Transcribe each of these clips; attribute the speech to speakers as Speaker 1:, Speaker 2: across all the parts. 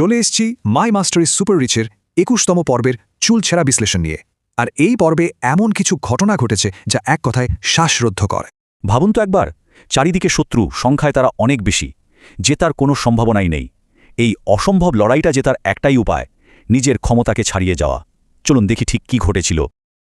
Speaker 1: চলে এসেছি মাই master is super রিচের ২১তম পর্বের চুলছেঁড়া বিশ্লেষণ নিয়ে। আর এই পর্বে এমন কিছু ঘটনা ঘটেছে যা এক কথায় শ্বাসরুদ্ধ করে।
Speaker 2: ভাবুন তো একবার, চারিদিকে শত্রু, সংখ্যায় তারা অনেক বেশি, জেতার কোনো সম্ভাবনাই নেই। এই অসম্ভব লড়াইটা জেতার একটাই উপায়, নিজের ক্ষমতাকে ছাড়িয়ে যাওয়া। চলুন দেখি ঠিক কি ঘটেছিল।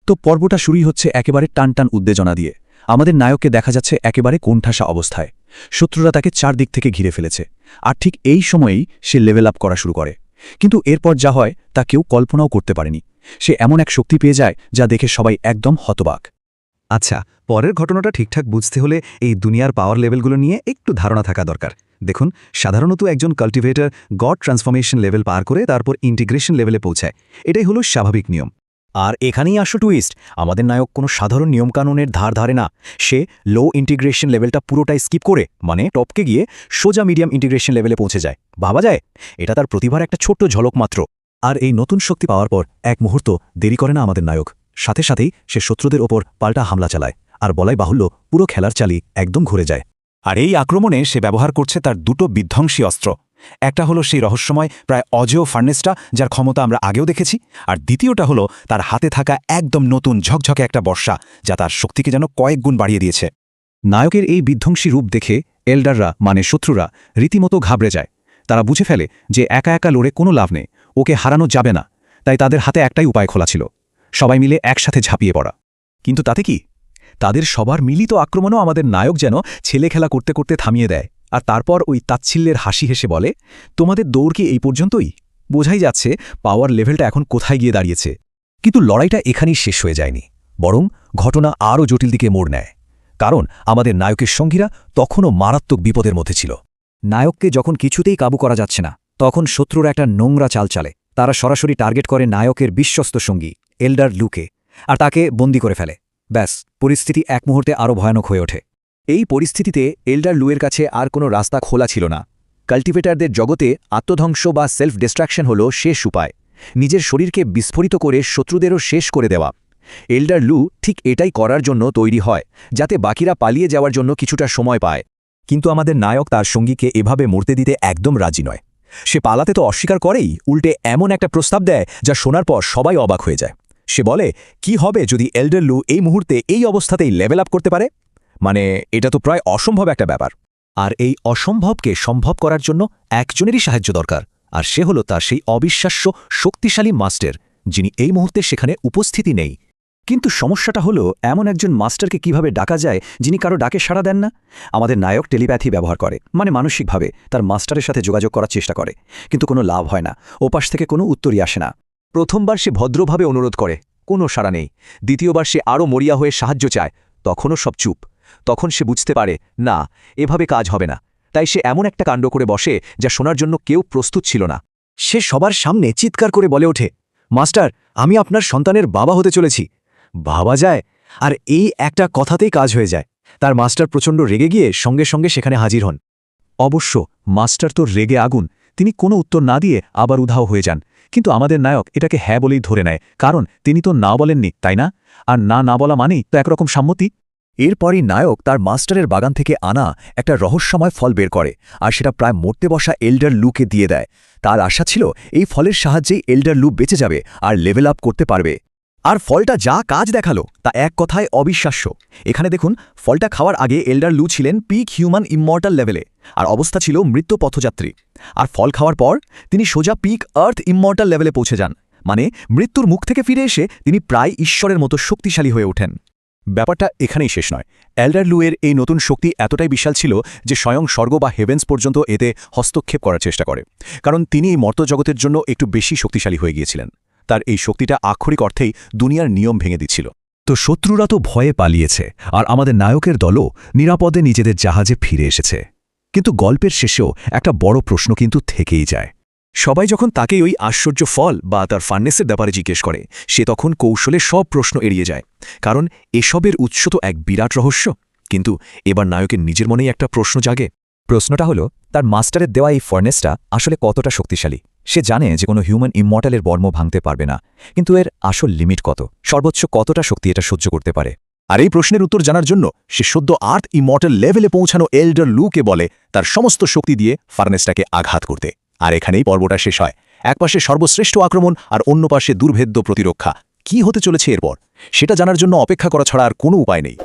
Speaker 3: তো পর্বটা শুরুই হচ্ছে একেবারে টানটান উত্তেজনা দিয়ে। আমাদের নায়ককে দেখা যাচ্ছে একেবারে কোণঠাসা অবস্থায়। শত্রুরা তাকে চারদিক থেকে ঘিরে ফেলেছে, আর ঠিক এই সময়েই সে লেভেল আপ করা শুরু করে। কিন্তু এরপর যা হয় তা কেউ কল্পনাও করতে পারেনি। সে এমন এক শক্তি পেয়ে যায় যা দেখে সবাই একদম হতবাক।
Speaker 1: আচ্ছা, পরের ঘটনাটা ঠিকঠাক বুঝতে হলে এই দুনিয়ার পাওয়ার লেভেলগুলো নিয়ে একটু ধারণা থাকা দরকার। দেখুন, সাধারণত একজন কাল্টিভেটর গড ট্রান্সফরমেশন লেভেল পার করে তারপর ইন্টিগ্রেশন লেভেলে পৌঁছায়। এটাই হলো স্বাভাবিক নিয়ম।
Speaker 2: আর এখানেই আসো টুইস্ট, আমাদের নায়ক কোনো সাধারণ নিয়মকানুনের ধার ধারে না। সে লো ইন্টিগ্রেশন লেভেলটা পুরোটাই স্কিপ করে, মানে টপকে গিয়ে সোজা মিডিয়াম ইন্টিগ্রেশন লেভেলে পৌঁছে যায়। ভাবা যায়, এটা তার প্রতিভার একটা ছোট্ট ঝলক মাত্র।
Speaker 3: আর এই নতুন শক্তি পাওয়ার পর এক মুহূর্ত দেরি করে না আমাদের নায়ক। সাথে সাথেই সে শত্রুদের ওপর পাল্টা হামলা চালায়, আর বলাই বাহুল্য পুরো খেলার চালই একদম ঘুরে যায়।
Speaker 2: আর এই আক্রমণে সে ব্যবহার করছে তার দুটো বিধ্বংসী অস্ত্র। একটা হলো সেই রহস্যময় প্রায় অজেয় ফার্নেসটা, যার ক্ষমতা আমরা আগেও দেখেছি, আর দ্বিতীয়টা হলো তার হাতে থাকা একদম নতুন ঝকঝকে একটা বর্ষা, যা তার শক্তিকে যেন কয়েক গুণ বাড়িয়ে দিয়েছে।
Speaker 3: নায়কের এই বিধ্বংসী রূপ দেখে এল্ডাররা, মানে শত্রুরা, রীতিমতো ঘাবড়ে যায়। তারা বুঝে ফেলে যে একা একা লড়ে কোনো লাভ নেই, ওকে হারানো যাবে না। তাই তাদের হাতে একটাই উপায় খোলা ছিল, সবাই মিলে একসাথে ঝাঁপিয়ে পড়া।
Speaker 2: কিন্তু তাতে কি, তাদের সবার মিলিত আক্রমণও আমাদের নায়ক যেন ছেলে খেলা করতে করতে থামিয়ে দেয়। আর তারপর ওই তাচ্ছিল্যের হাসি হেসে বলে, তোমাদের দৌড় কি এই পর্যন্তই? বোঝাই যাচ্ছে পাওয়ার লেভেলটা এখন কোথায় গিয়ে দাঁড়িয়েছে।
Speaker 3: কিন্তু লড়াইটা এখানেই শেষ হয়ে যায়নি, বরং ঘটনা আরও জটিল দিকে মোড় নেয়। কারণ আমাদের নায়কের সঙ্গীরা তখনও মারাত্মক বিপদের মধ্যে ছিল। নায়ককে যখন কিছুতেই কাবু করা যাচ্ছে না, তখন শত্রুরা একটা নোংরা চাল চালে। তারা সরাসরি টার্গেট করে নায়কের বিশ্বস্ত সঙ্গী এল্ডার লুকে, আর তাকে বন্দী করে ফেলে। ব্যাস, পরিস্থিতি এক মুহূর্তে আরও ভয়ানক হয়ে ওঠে। এই পরিস্থিতিতে এল্ডার লুয়ের কাছে আর কোনো রাস্তা খোলা ছিল না। কাল্টিভেটারদের জগতে আত্মধ্বংস বা সেলফ ডিস্ট্রাকশন হল শেষ উপায়, নিজের শরীরকে বিস্ফোরিত করে শত্রুদেরও শেষ করে দেওয়া। এল্ডার লু ঠিক এটাই করার জন্য তৈরি হয়, যাতে বাকিরা পালিয়ে যাওয়ার জন্য কিছুটা সময় পায়।
Speaker 2: কিন্তু আমাদের নায়ক তার সঙ্গীকে এভাবে মরতে দিতে একদম রাজি নয়। সে পালাতে তো অস্বীকার করেই, উল্টে এমন একটা প্রস্তাব দেয় যা শোনার পর সবাই অবাক হয়ে যায়। সে বলে, কি হবে যদি এল্ডার লু এই মুহূর্তে এই অবস্থাতেই লেভেল আপ করতে পারে? মানে এটা তো প্রায় অসম্ভব একটা ব্যাপার। আর এই অসম্ভবকে সম্ভব করার জন্য একজনেরই সাহায্য দরকার, আর সে হলো তার সেই অবিশ্বাস্য শক্তিশালী মাস্টার, যিনি এই মুহূর্তে সেখানে উপস্থিতি নেই। কিন্তু সমস্যাটা হলো, এমন একজন মাস্টারকে কিভাবে ডাকা যায় যিনি কারো ডাকে সাড়া দেন না? আমাদের নায়ক টেলিপ্যাথি ব্যবহার করে, মানে মানসিকভাবে তার মাস্টারের সাথে যোগাযোগ করার চেষ্টা করে, কিন্তু কোনো লাভ হয় না। ওপাশ থেকে কোনো উত্তরই আসে না।
Speaker 3: প্রথমবার সে ভদ্রভাবে অনুরোধ করে, কোনো সাড়া নেই। দ্বিতীয়বার সে আরও মরিয়া হয়ে সাহায্য চায়, তখনও সব চুপ। তখন সে বুঝতে পারে, না, এভাবে কাজ হবে না। তাই সে এমন একটা কাণ্ড করে বসে যা শোনার জন্য কেউ প্রস্তুত ছিল না। সে সবার সামনে চিৎকার করে বলে ওঠে, মাস্টার, আমি আপনার সন্তানের বাবা হতে চলেছি। ভাবা যায়, আর এই একটা কথাতেই কাজ হয়ে যায়। তার মাস্টার প্রচণ্ড রেগে গিয়ে সঙ্গে সঙ্গে সেখানে হাজির হন। অবশ্য মাস্টার তো রেগে আগুন, তিনি কোনো উত্তর না দিয়ে আবার উধাও হয়ে যান। কিন্তু আমাদের নায়ক এটাকে হ্যাঁ বলেই ধরে নেয়, কারণ তিনি তো না বলেননি, তাই না? আর না বলা মানেই তো একরকম সম্মতি। এরপরই নায়ক তার মাস্টারের বাগান থেকে আনা একটা রহস্যময় ফল বের করে, আর সেটা প্রায় মরতে বসা এল্ডার লুকে দিয়ে দেয়। তার আশা ছিল এই ফলের সাহায্যেই এল্ডার লু বেঁচে যাবে আর লেভেল আপ করতে পারবে। আর ফলটা যা কাজ দেখালো তা এক কথায় অবিশ্বাস্য। এখানে দেখুন, ফলটা খাওয়ার আগে এল্ডার লু ছিলেন পিক হিউম্যান ইমমর্টাল লেভেলে, আর অবস্থা ছিল মৃত্যু পথযাত্রী। আর ফল খাওয়ার পর তিনি সোজা পিক আর্থ ইমমর্টাল লেভেলে পৌঁছে যান, মানে মৃত্যুর মুখ থেকে ফিরে এসে তিনি প্রায় ঈশ্বরের মতো শক্তিশালী হয়ে ওঠেন।
Speaker 2: ব্যাপারটা এখানেই শেষ নয়। এল্ডার লুয়ের এই নতুন শক্তি এতটাই বিশাল ছিল যে স্বয়ং স্বর্গ বা হেভেন্স পর্যন্ত এতে হস্তক্ষেপ করার চেষ্টা করে, কারণ তিনি এই মর্তজগতের জন্য একটু বেশি শক্তিশালী হয়ে গিয়েছিলেন। তার এই শক্তিটা আক্ষরিক অর্থেই দুনিয়ার নিয়ম ভেঙে দিচ্ছিল।
Speaker 3: তো শত্রুরা তো ভয়ে পালিয়েছে, আর আমাদের নায়কের দলও নিরাপদে নিজেদের জাহাজে ফিরে এসেছে। কিন্তু গল্পের শেষেও একটা বড় প্রশ্ন কিন্তু থেকেই যায়। সবাই যখন তাকে ওই আশ্চর্য ফল বা তার ফার্নেসের ব্যাপারে জিজ্ঞেস করে, সে তখন কৌশলে সব প্রশ্ন এড়িয়ে যায়, কারণ এসবের উৎস তো এক বিরাট রহস্য। কিন্তু এবার নায়কের নিজের মনেই একটা প্রশ্ন জাগে।
Speaker 2: প্রশ্নটা হলো, তার মাস্টারের দেওয়া এই ফার্নেসটা আসলে কতটা শক্তিশালী? সে জানে যে কোনো হিউম্যান ইমমর্টালের বর্ম ভাঙতে পারবে না, কিন্তু এর আসল লিমিট কত, সর্বোচ্চ কতটা শক্তি এটা সহ্য করতে পারে?
Speaker 3: আর এই প্রশ্নের উত্তর জানার জন্য সে সদ্য আর্থ ইমমর্টাল লেভেলে পৌঁছানো এল্ডার লুকে বলে তার সমস্ত শক্তি দিয়ে ফার্নেসটাকে আঘাত করতে।
Speaker 2: আর এখানেই পর্বটা শেষ হয়। একপাশে সর্বশ্রেষ্ঠ আক্রমণ আর অন্য পাশে দুর্ভেদ্য প্রতিরক্ষা। কি হতে চলেছে এরপর সেটা জানার জন্য অপেক্ষা করা ছাড়া আর কোনো উপায় নেই।